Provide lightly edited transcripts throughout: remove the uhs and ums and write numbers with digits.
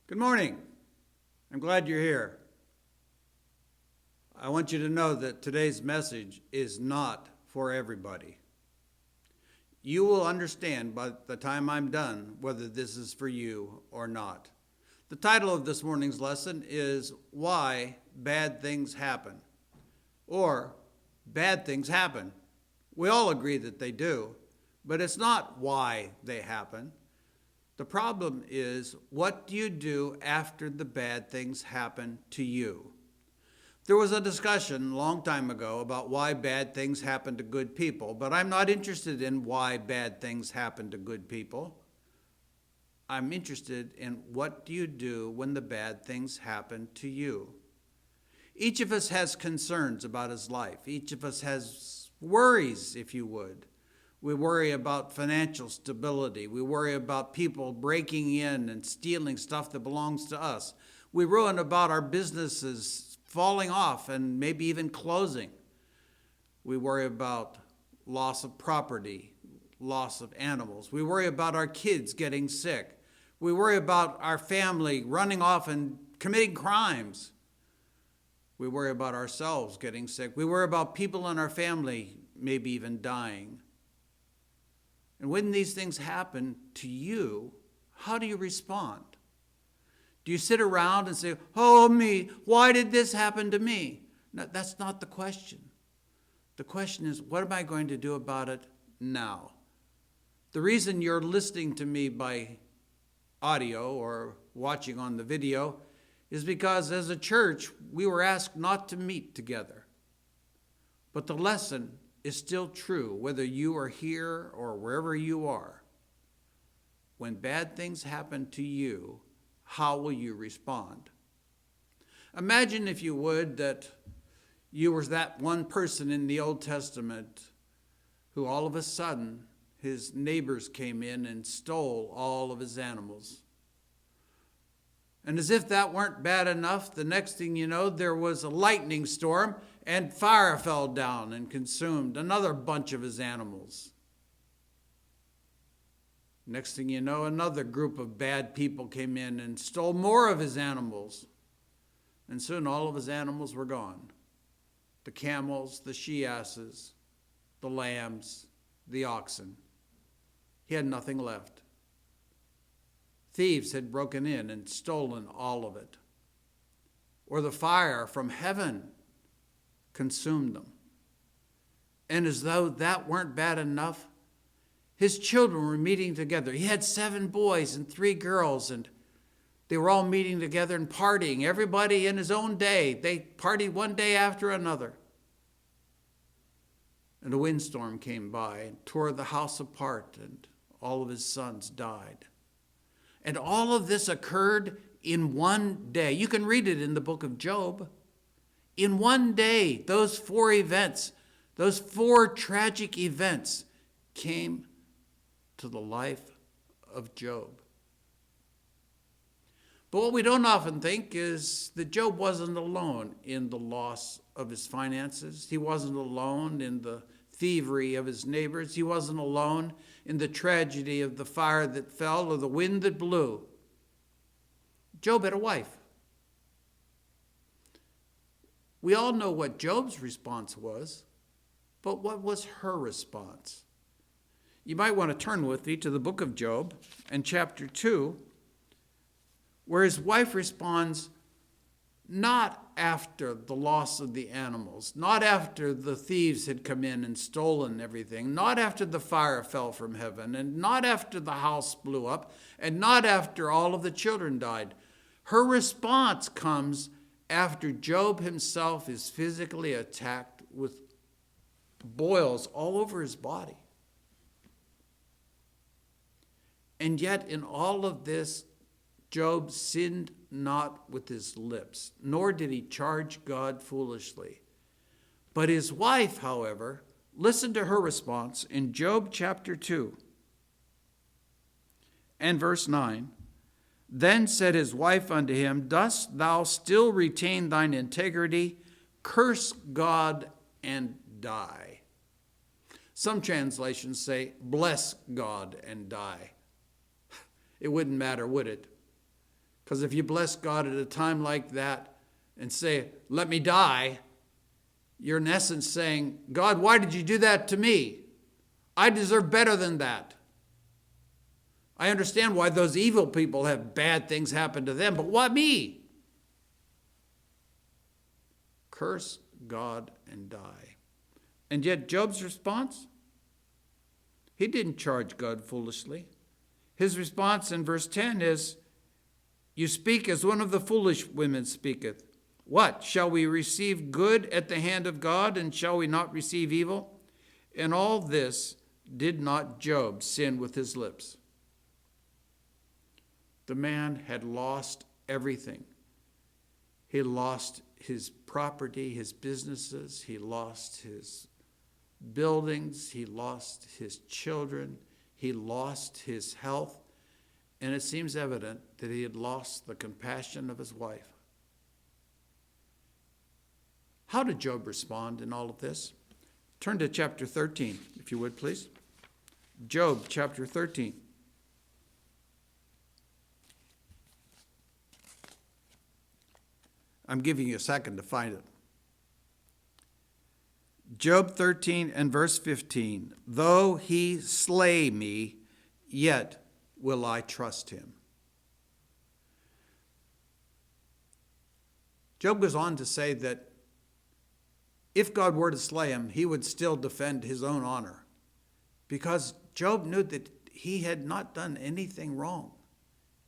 Good morning. I'm glad you're here. I want you to know that today's message is not for everybody. You will understand by the time I'm done whether this is for you or not. The title of this morning's lesson is Why Bad Things Happen, or Bad Things Happen. We all agree that they do, but it's not why they happen. The problem is, what do you do after the bad things happen to you? There was a discussion a long time ago about why bad things happen to good people, but I'm not interested in why bad things happen to good people. I'm interested in what do you do when the bad things happen to you? Each of us has concerns about his life. Each of us has worries, if you would. We worry about financial stability. We worry about people breaking in and stealing stuff that belongs to us. We worry about our businesses falling off and maybe even closing. We worry about loss of property, loss of animals. We worry about our kids getting sick. We worry about our family running off and committing crimes. We worry about ourselves getting sick. We worry about people in our family maybe even dying. And when these things happen to you, how do you respond? Do you sit around and say, "Oh, me, why did this happen to me?" No, that's not the question. The question is, what am I going to do about it now? The reason you're listening to me by audio or watching on the video is because as a church, we were asked not to meet together. But the lesson is still true, whether you are here or wherever you are. When bad things happen to you, how will you respond? Imagine, if you would, that you were that one person in the Old Testament who all of a sudden his neighbors came in and stole all of his animals. And as if that weren't bad enough, the next thing you know, there was a lightning storm and fire fell down and consumed another bunch of his animals. Next thing you know, another group of bad people came in and stole more of his animals. And soon all of his animals were gone. The camels, the she-asses, the lambs, the oxen. He had nothing left. Thieves had broken in and stolen all of it. Or the fire from heaven consumed them. And as though that weren't bad enough, his children were meeting together. He had 7 boys and 3 girls, and they were all meeting together and partying. Everybody in his own day. They partied one day after another. And a windstorm came by and tore the house apart, and all of his sons died. And all of this occurred in one day. You can read it in the book of Job. In one day, those 4 events, those 4 tragic events came to the life of Job. But what we don't often think is that Job wasn't alone in the loss of his finances. He wasn't alone in the thievery of his neighbors. He wasn't alone in the tragedy of the fire that fell or the wind that blew. Job had a wife. We all know what Job's response was, but what was her response? You might want to turn with me to the book of Job and chapter 2, where his wife responds not after the loss of the animals, not after the thieves had come in and stolen everything, not after the fire fell from heaven, and not after the house blew up, and not after all of the children died. Her response comes after Job himself is physically attacked with boils all over his body. And yet in all of this, Job sinned not with his lips, nor did he charge God foolishly. But his wife, however, listen to her response in Job chapter 2 and verse 9. Then said his wife unto him, Dost thou still retain thine integrity? Curse God and die. Some translations say, bless God and die. It wouldn't matter, would it? Because if you bless God at a time like that and say, let me die, you're in essence saying, God, why did you do that to me? I deserve better than that. I understand why those evil people have bad things happen to them, but why me? Curse God and die. And yet Job's response? He didn't charge God foolishly. His response in verse 10 is, you speak as one of the foolish women speaketh. What? Shall we receive good at the hand of God, and shall we not receive evil? In all this did not Job sin with his lips. The man had lost everything. He lost his property, his businesses. He lost his buildings. He lost his children. He lost his health. And it seems evident that he had lost the compassion of his wife. How did Job respond in all of this? Turn to chapter 13, if you would, please. Job chapter 13. I'm giving you a second to find it. Job 13 and verse 15. Though he slay me, yet will I trust him. Job goes on to say that if God were to slay him, he would still defend his own honor, because Job knew that he had not done anything wrong.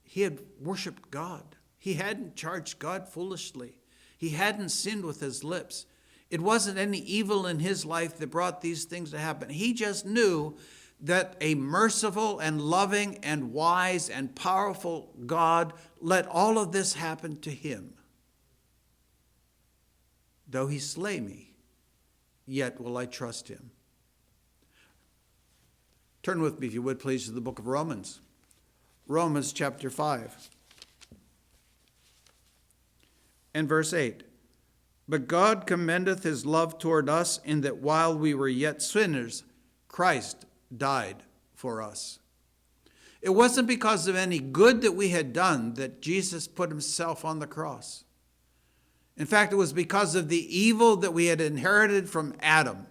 He had worshiped God. He hadn't charged God foolishly. He hadn't sinned with his lips. It wasn't any evil in his life that brought these things to happen. He just knew that a merciful and loving and wise and powerful God let all of this happen to him. Though he slay me, yet will I trust him. Turn with me, if you would please, to the book of Romans. Romans chapter 5 and verse 8. But God commendeth his love toward us, in that while we were yet sinners, Christ died for us. It wasn't because of any good that we had done that Jesus put himself on the cross. In fact, it was because of the evil that we had inherited from Adam.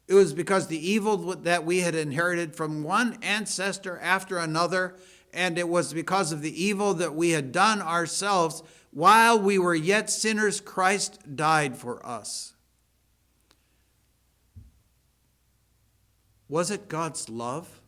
It was because the evil that we had inherited from one ancestor after another, and it was because of the evil that we had done ourselves. While we were yet sinners, Christ died for us. Was it God's love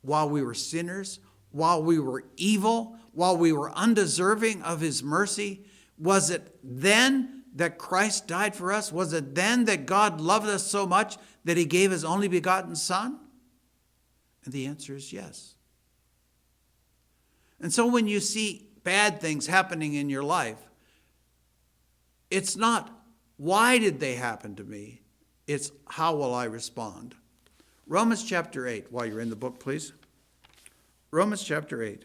while we were sinners, while we were evil, while we were undeserving of his mercy? Was it then that Christ died for us? Was it then that God loved us so much that he gave his only begotten Son? And the answer is yes. And so when you see bad things happening in your life, it's not, why did they happen to me? It's, how will I respond? Romans chapter 8, while you're in the book, please. Romans chapter 8.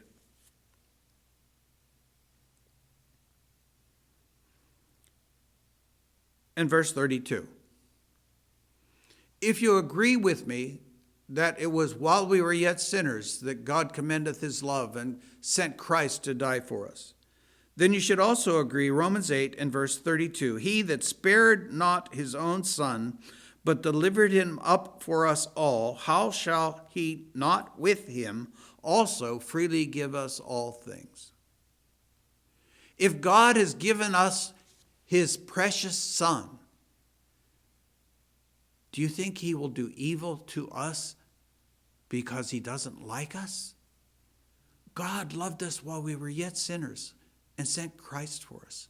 And verse 32. If you agree with me that it was while we were yet sinners that God commendeth his love and sent Christ to die for us, then you should also agree, Romans 8 and verse 32, he that spared not his own Son, but delivered him up for us all, how shall he not with him also freely give us all things? If God has given us his precious Son, do you think he will do evil to us because he doesn't like us? God loved us while we were yet sinners and sent Christ for us.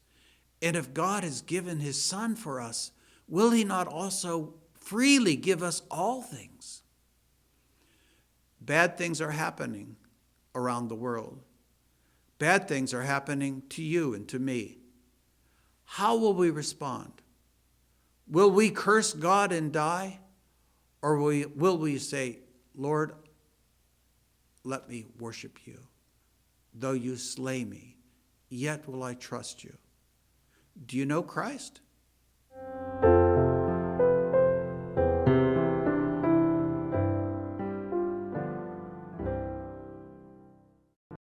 And if God has given his Son for us, will he not also freely give us all things? Bad things are happening around the world. Bad things are happening to you and to me. How will we respond? Will we curse God and die? Or will we say, Lord, let me worship you. Though you slay me, yet will I trust you. Do you know Christ?